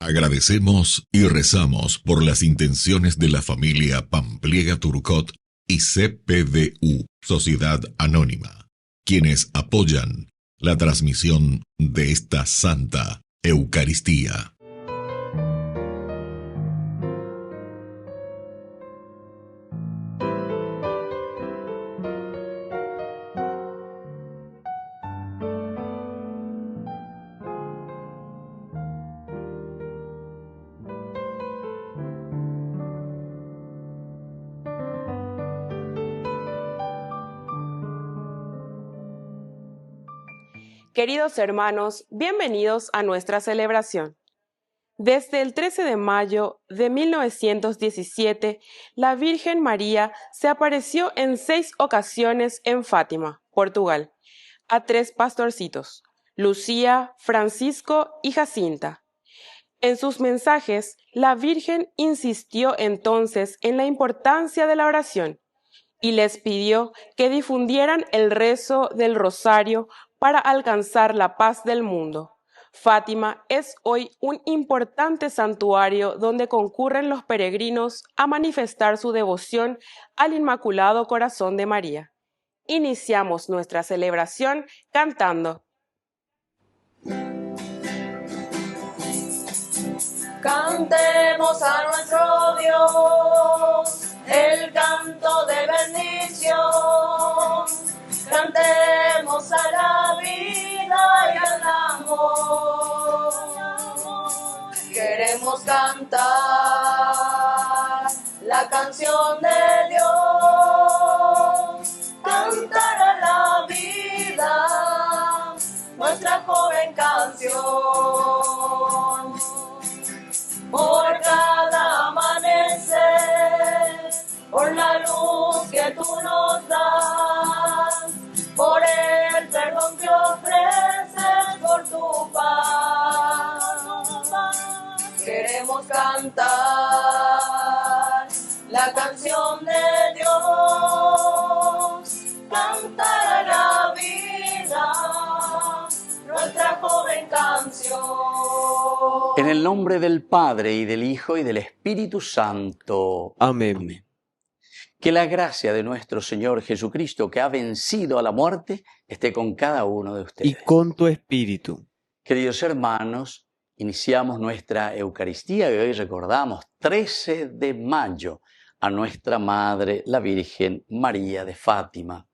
Agradecemos y rezamos por las intenciones de la familia Pampliega Turcot y CPDU, Sociedad Anónima, quienes apoyan la transmisión de esta Santa Eucaristía. Queridos hermanos, bienvenidos a nuestra celebración. Desde el 13 de mayo de 1917, la Virgen María se apareció en 6 ocasiones en Fátima, Portugal, a 3 pastorcitos, Lucía, Francisco y Jacinta. En sus mensajes, la Virgen insistió entonces en la importancia de la oración y les pidió que difundieran el rezo del rosario para alcanzar la paz del mundo. Fátima es hoy un importante santuario donde concurren los peregrinos a manifestar su devoción al Inmaculado Corazón de María. Iniciamos nuestra celebración cantando. Cantemos a nuestro Dios el canto de bendición. Cantemos a la vida y al amor. Queremos cantar la canción de Dios. Cantar a la vida nuestra joven canción. Por cada amanecer, por la luz que tú nos das, por el perdón que ofreces, por tu paz. Queremos cantar la canción de Dios, cantar a la vida nuestra joven canción. En el nombre del Padre, y del Hijo, y del Espíritu Santo. Amén. Amén. Que la gracia de nuestro Señor Jesucristo, que ha vencido a la muerte, esté con cada uno de ustedes. Y con tu espíritu. Queridos hermanos, iniciamos nuestra Eucaristía y hoy recordamos 13 de mayo a nuestra Madre, la Virgen María de Fátima.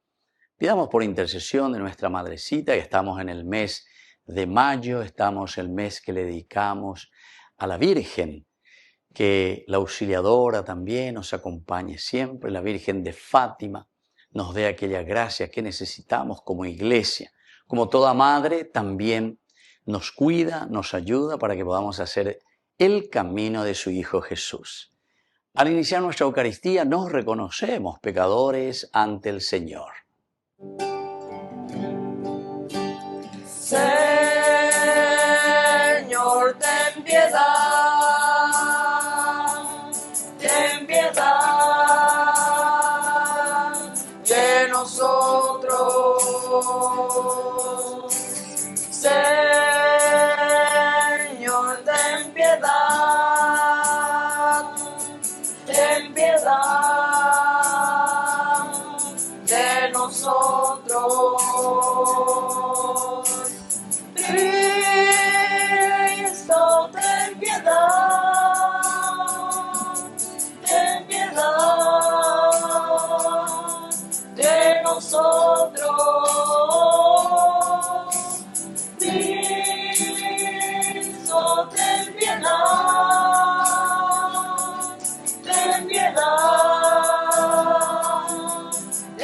Pidamos por intercesión de nuestra Madrecita, que estamos en el mes de mayo, estamos el mes que le dedicamos a la Virgen, que la Auxiliadora también nos acompañe siempre, la Virgen de Fátima, nos dé aquella gracia que necesitamos como iglesia. Como toda madre, también nos cuida, nos ayuda para que podamos hacer el camino de su Hijo Jesús. Al iniciar nuestra Eucaristía nos reconocemos pecadores ante el Señor. Señor, ten piedad de nosotros. Señor, ten piedad de nosotros. Cristo, ten piedad de nosotros. Cristo, ten piedad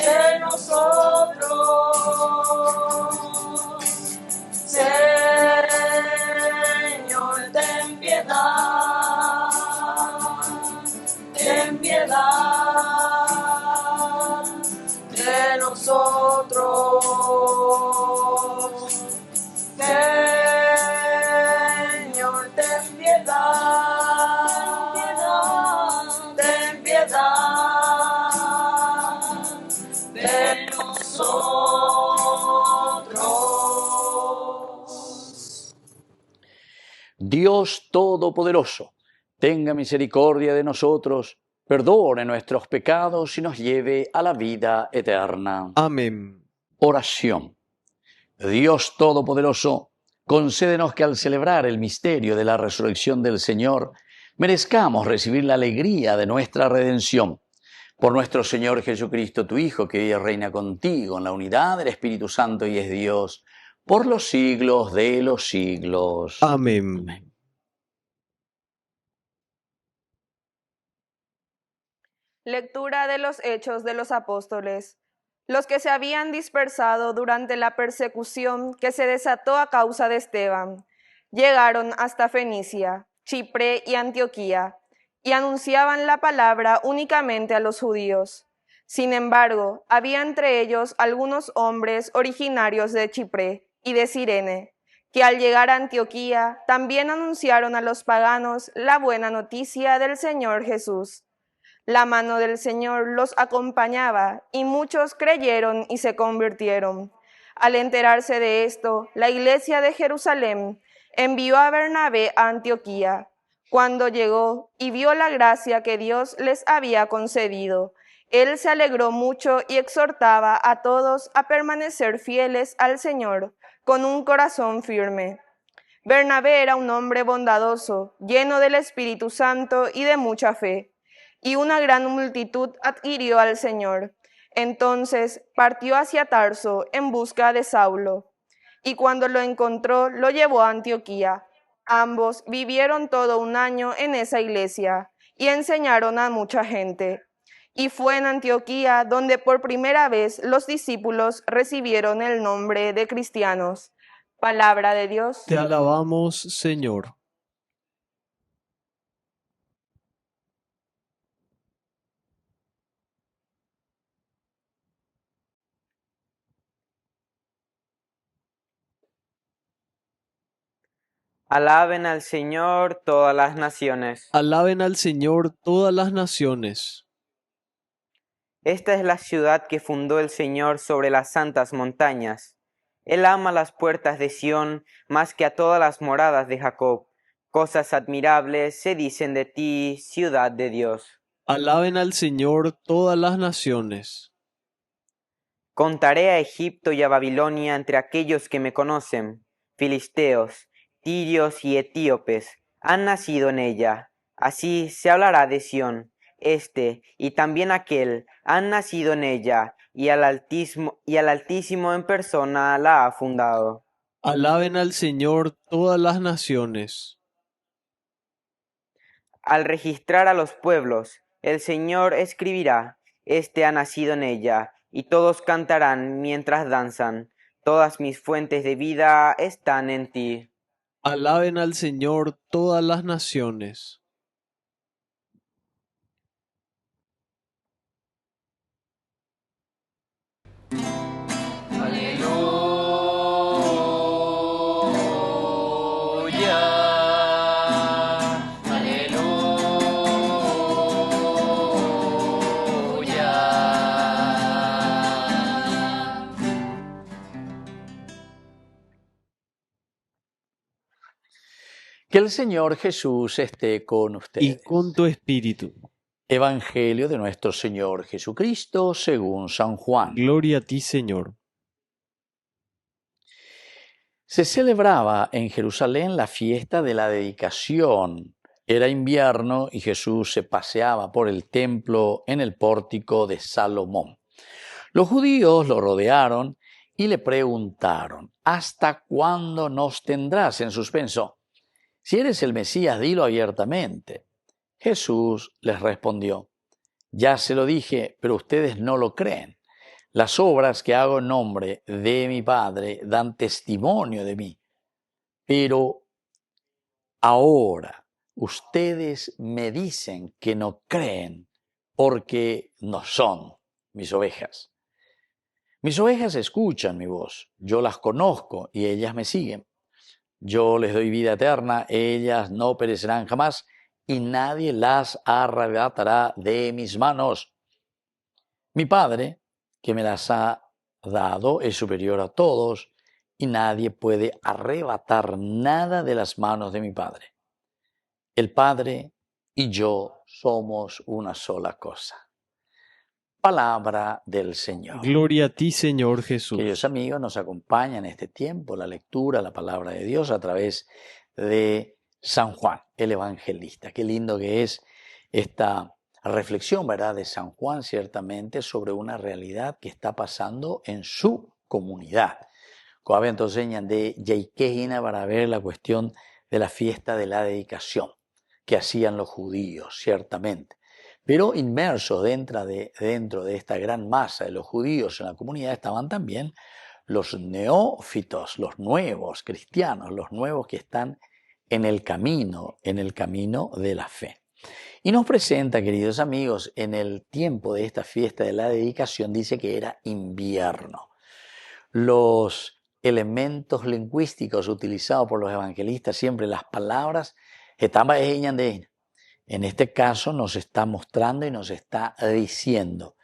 de nosotros. Señor, ten piedad de nosotros. Señor, ten piedad Dios Todopoderoso, tenga misericordia de nosotros, perdone nuestros pecados y nos lleve a la vida eterna. Amén. Oración. Dios Todopoderoso, concédenos que al celebrar el misterio de la resurrección del Señor, merezcamos recibir la alegría de nuestra redención. Por nuestro Señor Jesucristo, tu Hijo, que vive y reina contigo en la unidad del Espíritu Santo y es Dios, por los siglos de los siglos. Amén. Amén. Lectura de los Hechos de los Apóstoles. Los que se habían dispersado durante la persecución que se desató a causa de Esteban, llegaron hasta Fenicia, Chipre y Antioquía, y anunciaban la palabra únicamente a los judíos. Sin embargo, había entre ellos algunos hombres originarios de Chipre y de Cirene, que al llegar a Antioquía también anunciaron a los paganos la buena noticia del Señor Jesús. La mano del Señor los acompañaba y muchos creyeron y se convirtieron. Al enterarse de esto, la iglesia de Jerusalén envió a Bernabé a Antioquía. Cuando llegó y vio la gracia que Dios les había concedido, él se alegró mucho y exhortaba a todos a permanecer fieles al Señor con un corazón firme. Bernabé era un hombre bondadoso, lleno del Espíritu Santo y de mucha fe, y una gran multitud adhirió al Señor. Entonces partió hacia Tarso en busca de Saulo, y cuando lo encontró, lo llevó a Antioquía. Ambos vivieron todo un año en esa iglesia y enseñaron a mucha gente. Y fue en Antioquía donde por primera vez los discípulos recibieron el nombre de cristianos. Palabra de Dios. Te alabamos, Señor. Alaben al Señor todas las naciones. Alaben al Señor todas las naciones. Esta es la ciudad que fundó el Señor sobre las santas montañas. Él ama las puertas de Sión más que a todas las moradas de Jacob. Cosas admirables se dicen de ti, ciudad de Dios. Alaben al Señor todas las naciones. Contaré a Egipto y a Babilonia entre aquellos que me conocen. Filisteos, tirios y etíopes han nacido en ella. Así se hablará de Sión. Este y también aquel han nacido en ella, y al Altísimo en persona la ha fundado. Alaben al Señor todas las naciones. Al registrar a los pueblos, el Señor escribirá: Este ha nacido en ella, y todos cantarán mientras danzan. Todas mis fuentes de vida están en ti. Alaben al Señor todas las naciones. Que el Señor Jesús esté con ustedes. Y con tu espíritu. Evangelio de nuestro Señor Jesucristo según San Juan. Gloria a ti, Señor. Se celebraba en Jerusalén la fiesta de la dedicación. Era invierno y Jesús se paseaba por el templo en el pórtico de Salomón. Los judíos lo rodearon y le preguntaron: ¿Hasta cuándo nos tendrás en suspenso? Si eres el Mesías, dilo abiertamente. Jesús les respondió: Ya se lo dije, pero ustedes no lo creen. Las obras que hago en nombre de mi Padre dan testimonio de mí. Pero ahora ustedes me dicen que no creen porque no son mis ovejas. Mis ovejas escuchan mi voz, yo las conozco y ellas me siguen. Yo les doy vida eterna, ellas no perecerán jamás y nadie las arrebatará de mis manos. Mi Padre, que me las ha dado, es superior a todos y nadie puede arrebatar nada de las manos de mi Padre. El Padre y yo somos una sola cosa. Palabra del Señor. Gloria a ti, Señor Jesús. Queridos amigos, nos acompaña en este tiempo la lectura, la palabra de Dios a través de San Juan, el evangelista. Qué lindo que es esta reflexión, ¿verdad?, de San Juan, ciertamente, sobre una realidad que está pasando en su comunidad. Como entonces de Yaikejina para ver la cuestión de la fiesta de la dedicación que hacían los judíos, ciertamente. Pero inmersos dentro de esta gran masa de los judíos en la comunidad estaban también los neófitos, los nuevos cristianos, los nuevos que están en el camino de la fe. Y nos presenta, queridos amigos, en el tiempo de esta fiesta de la dedicación, dice que era invierno. Los elementos lingüísticos utilizados por los evangelistas, siempre las palabras, estaban en este caso nos está mostrando y nos está diciendo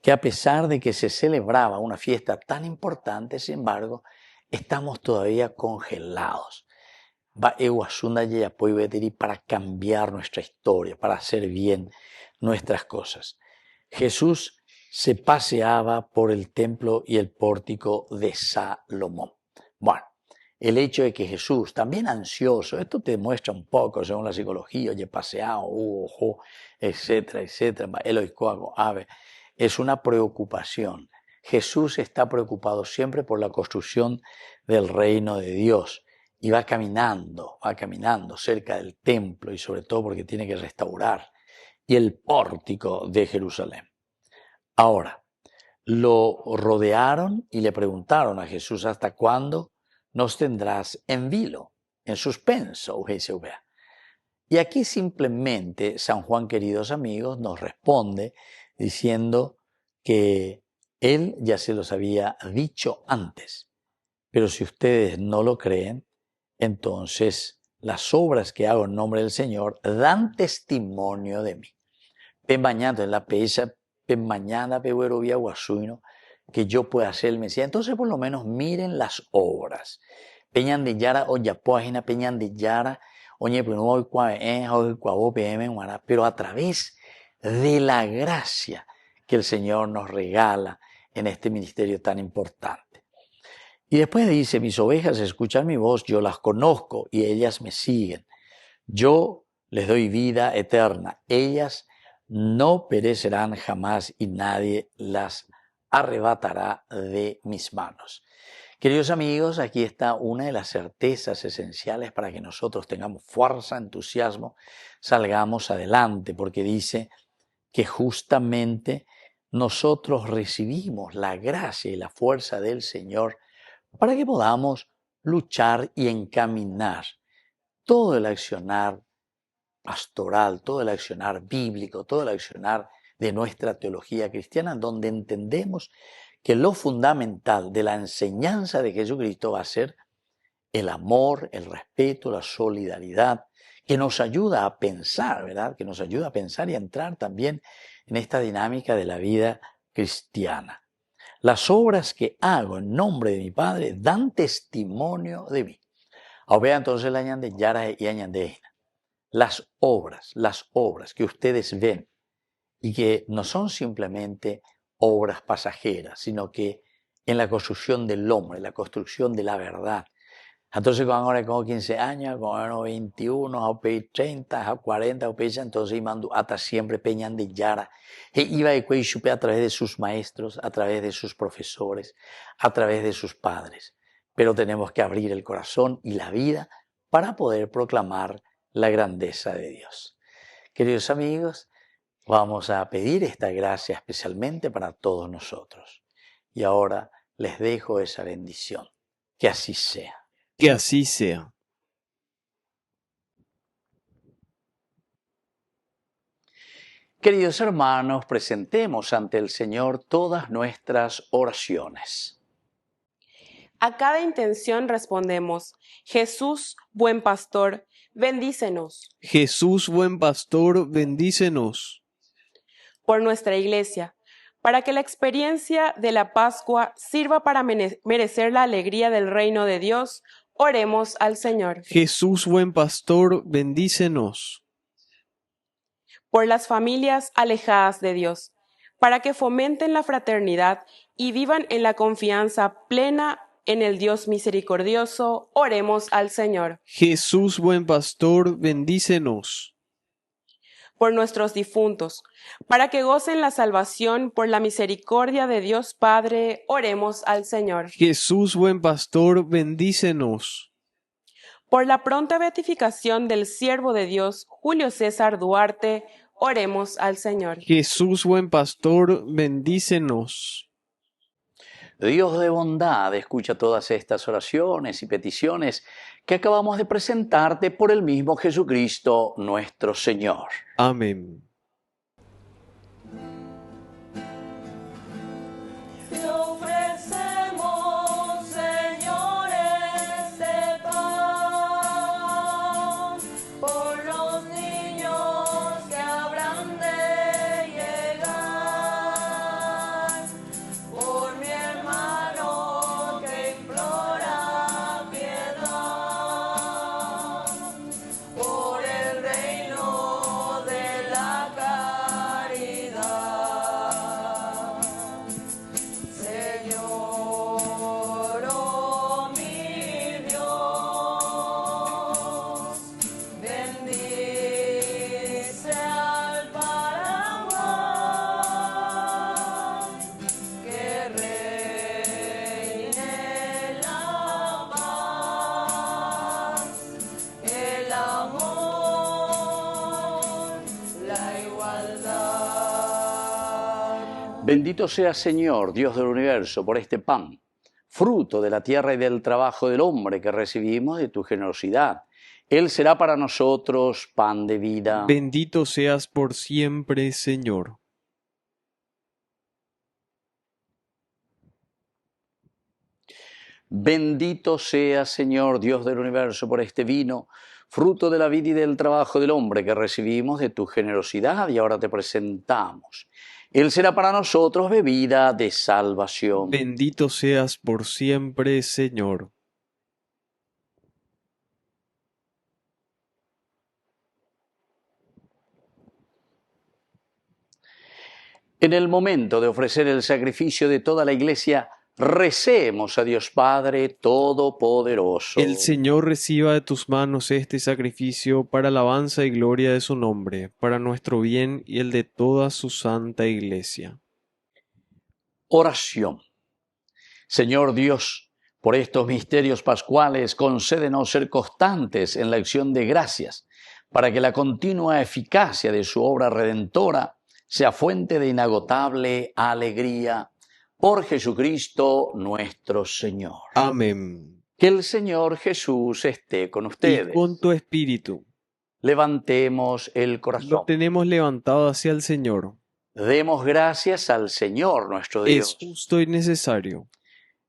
que a pesar de que se celebraba una fiesta tan importante, sin embargo, estamos todavía congelados. Para cambiar nuestra historia, para hacer bien nuestras cosas. Jesús se paseaba por el templo y el pórtico de Salomón. Bueno, el hecho de que Jesús, también ansioso, esto te muestra un poco, según la psicología, oye, paseado, etcétera, etcétera, es una preocupación. Jesús está preocupado siempre por la construcción del reino de Dios y va caminando cerca del templo y sobre todo porque tiene que restaurar y el pórtico de Jerusalén. Ahora, lo rodearon y le preguntaron a Jesús, ¿hasta cuándo nos tendrás en vilo, en suspenso? Y aquí simplemente San Juan, queridos amigos, nos responde diciendo que él ya se los había dicho antes, pero si ustedes no lo creen, entonces las obras que hago en nombre del Señor dan testimonio de mí. Mañana en la pesa, mañana que yo pueda ser el Mesías. Entonces por lo menos miren las obras. Peñan de Yara o Yapoagina, Peñan de Yara, pero a través de la gracia que el Señor nos regala en este ministerio tan importante. Y después dice, mis ovejas escuchan mi voz, yo las conozco y ellas me siguen. Yo les doy vida eterna. Ellas no perecerán jamás y nadie las arrebatará de mis manos. Queridos amigos, aquí está una de las certezas esenciales para que nosotros tengamos fuerza, entusiasmo, salgamos adelante, porque dice que justamente nosotros recibimos la gracia y la fuerza del Señor para que podamos luchar y encaminar todo el accionar pastoral, todo el accionar bíblico, todo el accionar de nuestra teología cristiana, donde entendemos que lo fundamental de la enseñanza de Jesucristo va a ser el amor, el respeto, la solidaridad, que nos ayuda a pensar, ¿verdad? Que nos ayuda a pensar y a entrar también en esta dinámica de la vida cristiana. Las obras que hago en nombre de mi Padre dan testimonio de mí. Ahora entonces la añade Yara y añade las obras que ustedes ven y que no son simplemente obras pasajeras, sino que en la construcción del hombre, la construcción de la verdad. Entonces cuando ahora tengo 15 años, cuando 21, 30, 40, entonces mando hasta siempre peñan de Yara. E iba a través de sus maestros, a través de sus profesores, a través de sus padres. Pero tenemos que abrir el corazón y la vida para poder proclamar la grandeza de Dios. Queridos amigos, vamos a pedir esta gracia especialmente para todos nosotros. Y ahora les dejo esa bendición. Que así sea. Que así sea. Queridos hermanos, presentemos ante el Señor todas nuestras oraciones. A cada intención respondemos, Jesús, buen pastor, bendícenos. Jesús, buen pastor, bendícenos. Por nuestra iglesia, para que la experiencia de la Pascua sirva para merecer la alegría del reino de Dios, oremos al Señor. Jesús, buen pastor, bendícenos. Por las familias alejadas de Dios, para que fomenten la fraternidad y vivan en la confianza plena en el Dios misericordioso, oremos al Señor. Jesús, buen pastor, bendícenos. Por nuestros difuntos, para que gocen la salvación por la misericordia de Dios Padre, oremos al Señor. Jesús, buen pastor, bendícenos. Por la pronta beatificación del siervo de Dios, Julio César Duarte, oremos al Señor. Jesús, buen pastor, bendícenos. Dios de bondad, escucha todas estas oraciones y peticiones que acabamos de presentarte por el mismo Jesucristo nuestro Señor. Amén. Te ofrecemos, Señor, este pan por los niños que habrán de llegar, por mi hermano que implora piedad, por el reino de la caridad. Señor, oh mi Dios, bendice al Paraguay, que reine la paz, el amor, la igualdad. Bendito sea, Señor, Dios del universo, por este pan, fruto de la tierra y del trabajo del hombre que recibimos de tu generosidad. Él será para nosotros pan de vida. Bendito seas por siempre, Señor. Bendito sea, Señor, Dios del universo, por este vino, fruto de la vida y del trabajo del hombre que recibimos de tu generosidad y ahora te presentamos. Él será para nosotros bebida de salvación. Bendito seas por siempre, Señor. En el momento de ofrecer el sacrificio de toda la Iglesia, recemos a Dios Padre Todopoderoso. El Señor reciba de tus manos este sacrificio para alabanza y gloria de su nombre, para nuestro bien y el de toda su santa Iglesia. Oración. Señor Dios, por estos misterios pascuales, concédenos ser constantes en la acción de gracias, para que la continua eficacia de su obra redentora sea fuente de inagotable alegría. Por Jesucristo nuestro Señor. Amén. Que el Señor Jesús esté con ustedes. Y con tu espíritu. Levantemos el corazón. Lo tenemos levantado hacia el Señor. Demos gracias al Señor nuestro Dios. Es justo y necesario.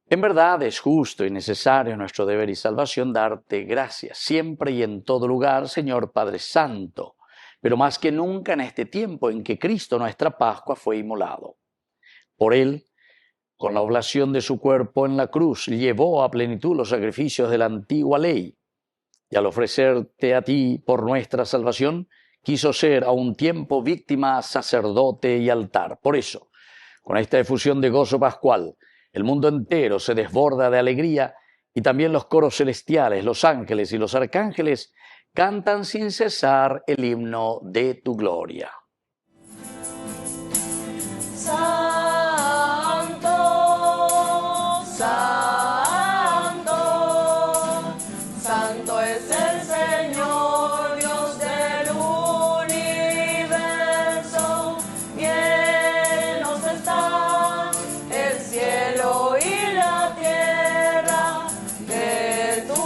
En verdad es justo y necesario nuestro deber y salvación darte gracias siempre y en todo lugar, Señor Padre Santo, pero más que nunca en este tiempo en que Cristo nuestra Pascua fue inmolado. Por Él, con la oblación de su cuerpo en la cruz, llevó a plenitud los sacrificios de la antigua ley, y al ofrecerte a ti por nuestra salvación, quiso ser a un tiempo víctima, sacerdote y altar. Por eso, con esta efusión de gozo pascual, el mundo entero se desborda de alegría y también los coros celestiales, los ángeles y los arcángeles cantan sin cesar el himno de tu gloria. Santo, santo, santo es el Señor, Dios del universo. Llenos está el cielo y la tierra de tu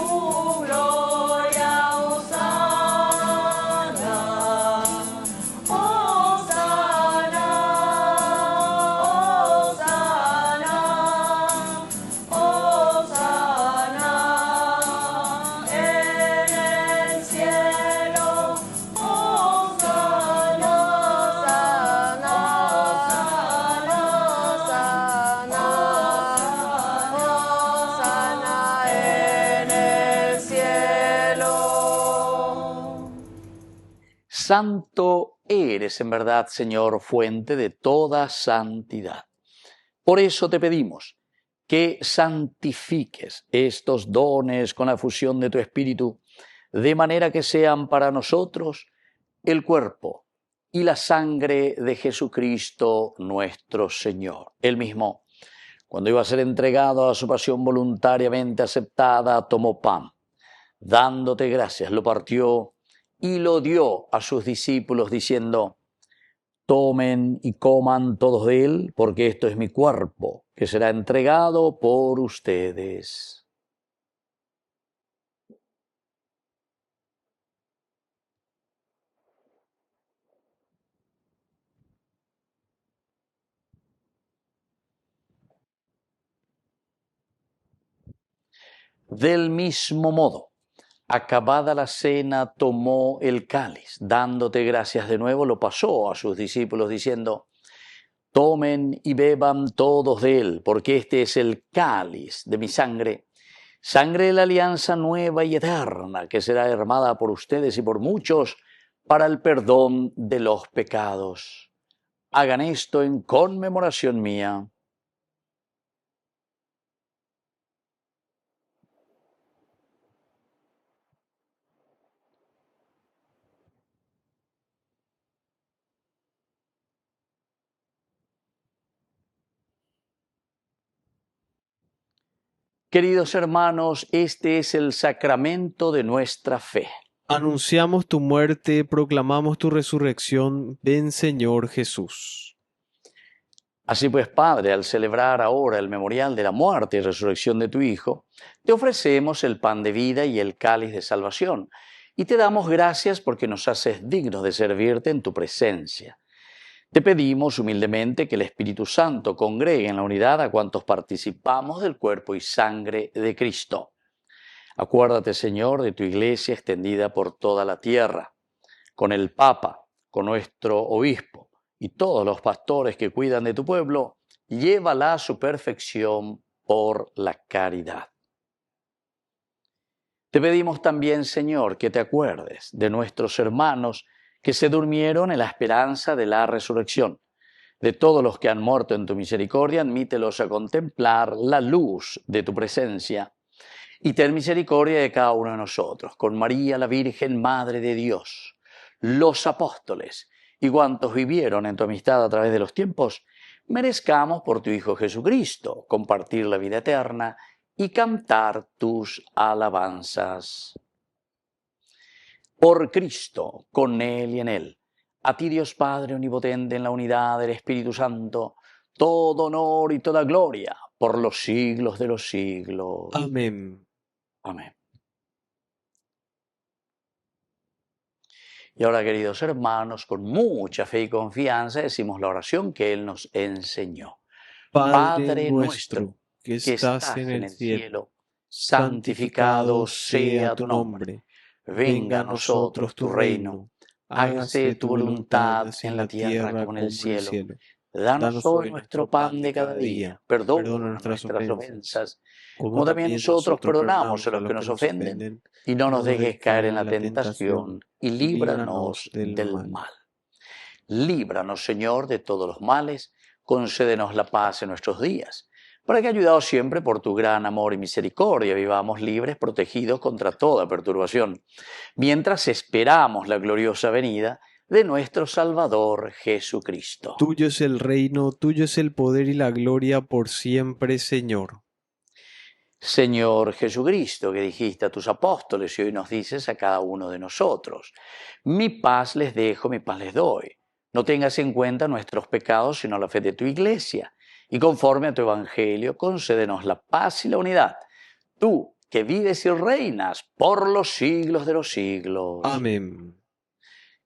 gloria, hosana. Santo eres en verdad, Señor, fuente de toda santidad. Por eso te pedimos que santifiques estos dones con la fusión de tu Espíritu, de manera que sean para nosotros el cuerpo y la sangre de Jesucristo nuestro Señor. Él mismo, cuando iba a ser entregado a su pasión voluntariamente aceptada, tomó pan. Dándote gracias, lo partió y lo dio a sus discípulos, diciendo: tomen y coman todos de él, porque esto es mi cuerpo, que será entregado por ustedes. Del mismo modo, acabada la cena, tomó el cáliz, dándote gracias de nuevo, lo pasó a sus discípulos, diciendo: tomen y beban todos de él, porque este es el cáliz de mi sangre, sangre de la alianza nueva y eterna, que será derramada por ustedes y por muchos para el perdón de los pecados. Hagan esto en conmemoración mía. Queridos hermanos, este es el sacramento de nuestra fe. Anunciamos tu muerte, proclamamos tu resurrección. Ven, Señor Jesús. Así pues, Padre, al celebrar ahora el memorial de la muerte y resurrección de tu Hijo, te ofrecemos el pan de vida y el cáliz de salvación, y te damos gracias porque nos haces dignos de servirte en tu presencia. Te pedimos humildemente que el Espíritu Santo congregue en la unidad a cuantos participamos del cuerpo y sangre de Cristo. Acuérdate, Señor, de tu Iglesia extendida por toda la tierra, con el Papa, con nuestro Obispo y todos los pastores que cuidan de tu pueblo, llévala a su perfección por la caridad. Te pedimos también, Señor, que te acuerdes de nuestros hermanos que se durmieron en la esperanza de la resurrección. De todos los que han muerto en tu misericordia, admítelos a contemplar la luz de tu presencia. Y ten misericordia de cada uno de nosotros, con María la Virgen, Madre de Dios, los apóstoles y cuantos vivieron en tu amistad a través de los tiempos, merezcamos por tu Hijo Jesucristo compartir la vida eterna y cantar tus alabanzas. Por Cristo, con Él y en Él, a ti Dios Padre omnipotente en la unidad del Espíritu Santo, todo honor y toda gloria por los siglos de los siglos. Amén. Amén. Y ahora, queridos hermanos, con mucha fe y confianza decimos la oración que Él nos enseñó. Padre nuestro, que estás en el cielo, santificado sea tu nombre. Venga a nosotros tu reino. Hágase tu voluntad en la tierra como en el cielo. Danos hoy nuestro pan de cada día. Perdona nuestras ofensas, como también nosotros perdonamos a los que nos ofenden. Y no nos dejes caer en la tentación, y líbranos del mal. Líbranos, Señor, de todos los males. Concédenos la paz en nuestros días, para que, ayudados siempre por tu gran amor y misericordia, vivamos libres, protegidos contra toda perturbación, mientras esperamos la gloriosa venida de nuestro Salvador Jesucristo. Tuyo es el reino, tuyo es el poder y la gloria por siempre, Señor. Señor Jesucristo, que dijiste a tus apóstoles y hoy nos dices a cada uno de nosotros: mi paz les dejo, mi paz les doy. No tengas en cuenta nuestros pecados, sino la fe de tu Iglesia. Y conforme a tu Evangelio, concédenos la paz y la unidad. Tú, que vives y reinas por los siglos de los siglos. Amén.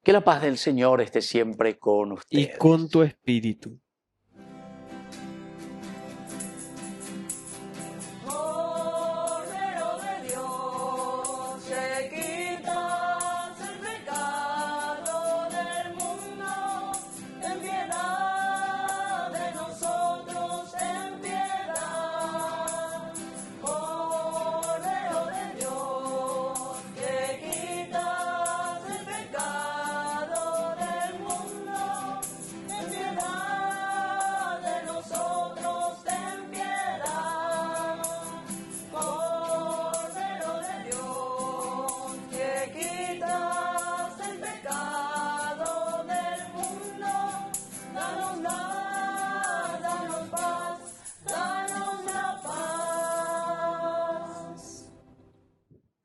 Que la paz del Señor esté siempre con ustedes. Y con tu espíritu. Cordero de Dios, que quitas el pecado del mundo, ten piedad de nosotros, ten piedad. Cordero de Dios, que quitas el pecado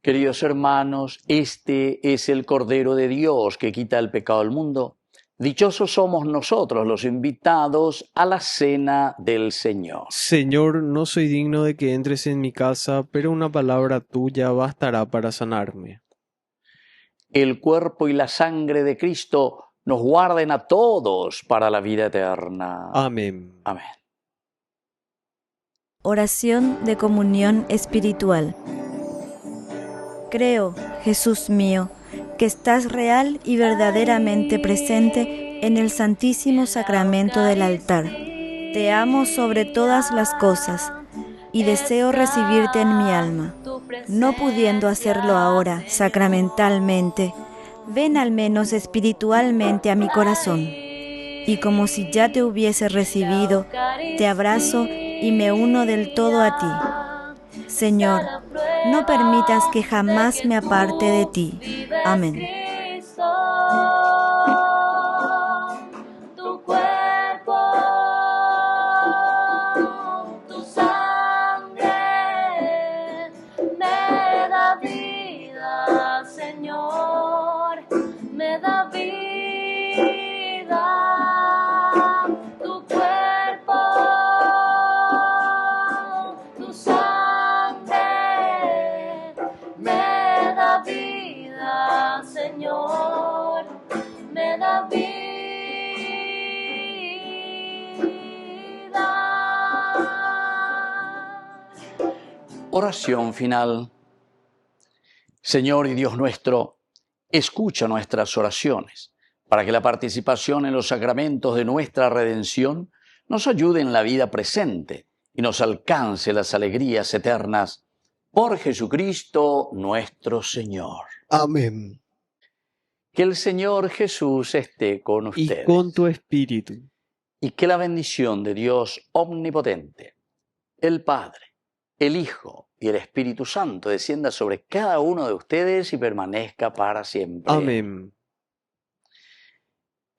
Queridos hermanos, este es el Cordero de Dios que quita el pecado del mundo. Dichosos somos nosotros los invitados a la cena del Señor. Señor, no soy digno de que entres en mi casa, pero una palabra tuya bastará para sanarme. El cuerpo y la sangre de Cristo nos guarden a todos para la vida eterna. Amén. Amén. Oración de comunión espiritual. Creo, Jesús mío, que estás real y verdaderamente presente en el Santísimo Sacramento del altar. Te amo sobre todas las cosas y deseo recibirte en mi alma. No pudiendo hacerlo ahora sacramentalmente, ven al menos espiritualmente a mi corazón. Y como si ya te hubiese recibido, te abrazo y me uno del todo a ti. Señor, no permitas que jamás me aparte de ti. Amén. Tu cuerpo, tu sangre, me da vida, Señor, me da vida. Tu cuerpo, tu sangre, me da vida, Señor, me da vida. Oración final. Señor y Dios nuestro, escucha nuestras oraciones, para que la participación en los sacramentos de nuestra redención nos ayude en la vida presente y nos alcance las alegrías eternas. Por Jesucristo nuestro Señor. Amén. Que el Señor Jesús esté con ustedes. Y con tu espíritu. Y que la bendición de Dios omnipotente, el Padre, el Hijo y el Espíritu Santo descienda sobre cada uno de ustedes y permanezca para siempre. Amén.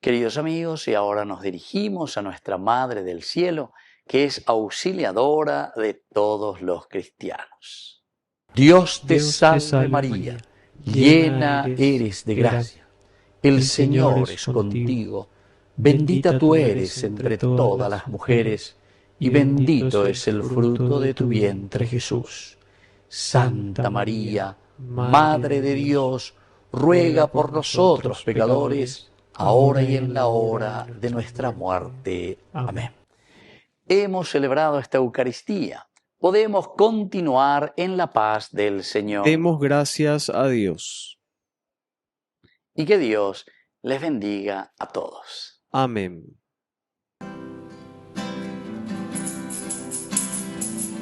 Queridos amigos, y ahora nos dirigimos a nuestra Madre del Cielo, que es auxiliadora de todos los cristianos. Dios te salve María, llena eres de gracia. El Señor es contigo. Bendita tú eres entre todas las mujeres, y bendito es el fruto de tu vientre, Jesús. Santa María, Madre de Dios, ruega por nosotros pecadores, ahora y en la hora de nuestra muerte. Amén. Hemos celebrado esta Eucaristía. Podemos continuar en la paz del Señor. Demos gracias a Dios. Y que Dios les bendiga a todos. Amén.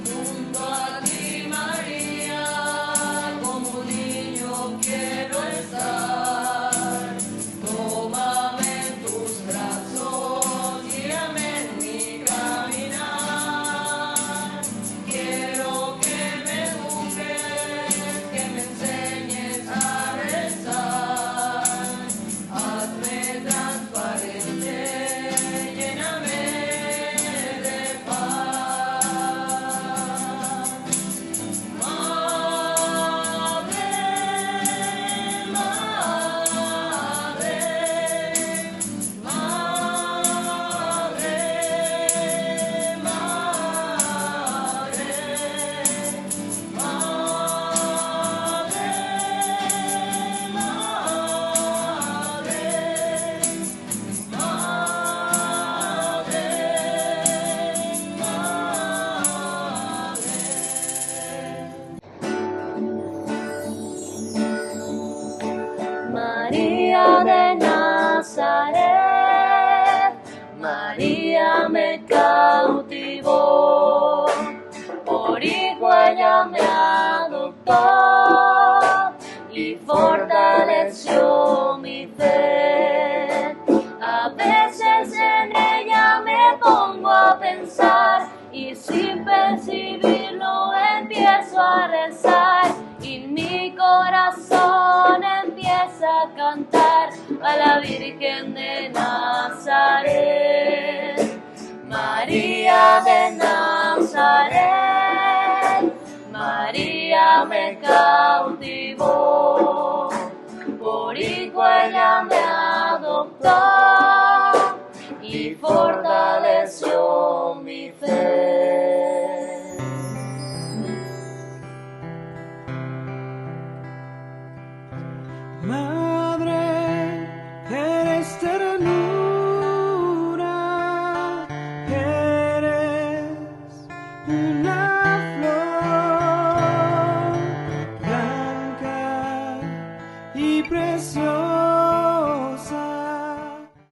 Junto a ti, María, como niño quiero estar. Tómame en tus brazos, guíame en mi caminar. Quiero que me eduques, que me enseñes a rezar. Hazme transparente, lléname de paz. Madre, madre, madre, madre, María de Nazaret, María me cautivó, por hijo ella me adoptó y fortaleció mi fe. A veces en ella me pongo a pensar y sin percibirlo empiezo a rezar y mi corazón empieza a cantar a la Virgen de Nazaret. María de Nazaret, María ella me cautivó, por hijo ella me adoptó y fortaleció mi fe. Madre, eres ternura, eres una flor blanca y preciosa.